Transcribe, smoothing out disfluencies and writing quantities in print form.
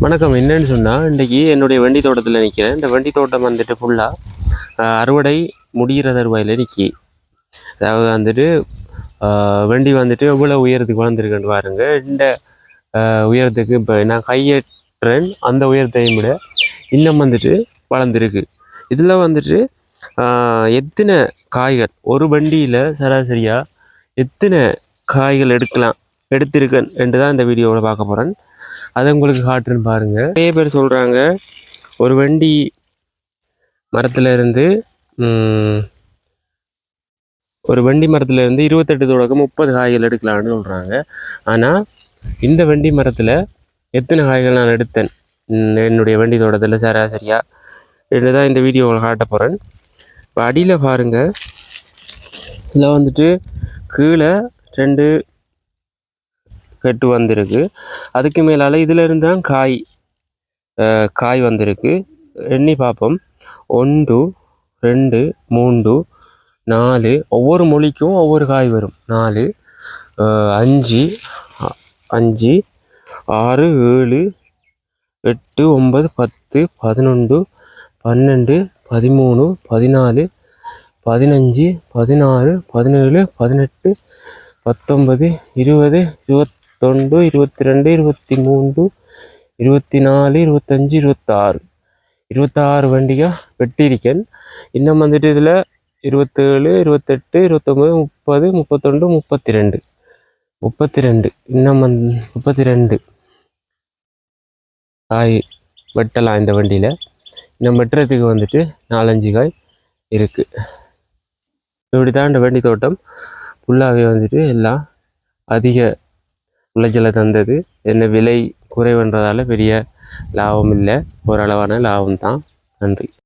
வணக்கம். என்னன்னு சொன்னால், இன்றைக்கி என்னுடைய வண்டி தோட்டத்தில் நிற்கிறேன். இந்த வண்டி தோட்டம் வந்துட்டு ஃபுல்லாக அறுவடை முடிகிற தருவாயில் நிற்கி. அதாவது வந்துட்டு வண்டி வந்துட்டு எவ்வளோ உயரத்துக்கு வளர்ந்துருக்குன்னு பாருங்க. இந்த உயரத்துக்கு இப்போ நான் கையேற்றேன், அந்த உயரத்தையும் விட இன்னும் வந்துட்டு வளர்ந்துருக்கு. இதில் வந்துட்டு எத்தனை காய்கள் ஒரு வண்டியில் சராசரியாக எத்தனை காய்கள் எடுத்திருக்கேன் என்று தான் இந்த வீடியோவில் பார்க்க போகிறேன். அதை உங்களுக்கு காட்டுன்னு பாருங்கள். நிறைய பேர் சொல்கிறாங்க ஒரு வண்டி மரத்தில் இருந்து 28 தொடக்கம் 30 காய்கள் எடுக்கலான்னு சொல்கிறாங்க. ஆனால் இந்த வண்டி மரத்தில் எத்தனை காய்கள் நான் எடுத்தேன் என்னுடைய வண்டி தோட்டத்தில் சராசரியாக என்று தான் இந்த வீடியோவில் காட்ட போகிறேன். இப்போ அடியில் பாருங்கள், இதில் வந்துட்டு கீழே 2 கட்டு வந்திருக்கு. அதுக்கு மேலால் இதில் இருந்தால் காய் வந்திருக்கு. எண்ணி பார்ப்போம். 1 2 3 4, ஒவ்வொரு மொழிக்கும் ஒவ்வொரு காய் வரும். 4 5 6 7 8 9 10 11 12 13 14 15 16 17 18 19 20 21 22 23 24 25 26 வண்டியாக வெட்டியிருக்கேன். இன்னும் வந்துட்டு இதில் 27 28 29 30 31 32 இன்னும் 32 காய் வெட்டலாம் இந்த வண்டியில். இன்னும் வெட்டுறதுக்கு வந்துட்டு 4-5 காய் இருக்குது. இப்படி தான் இந்த வண்டி தோட்டம் ஃபுல்லாகவே வந்துட்டு எல்லாம் அதிக விளைச்சலை தந்தது. என்ன விலை குறைவுன்றதால பெரிய லாபம் இல்லை, ஓரளவான லாபம் தான். நன்றி.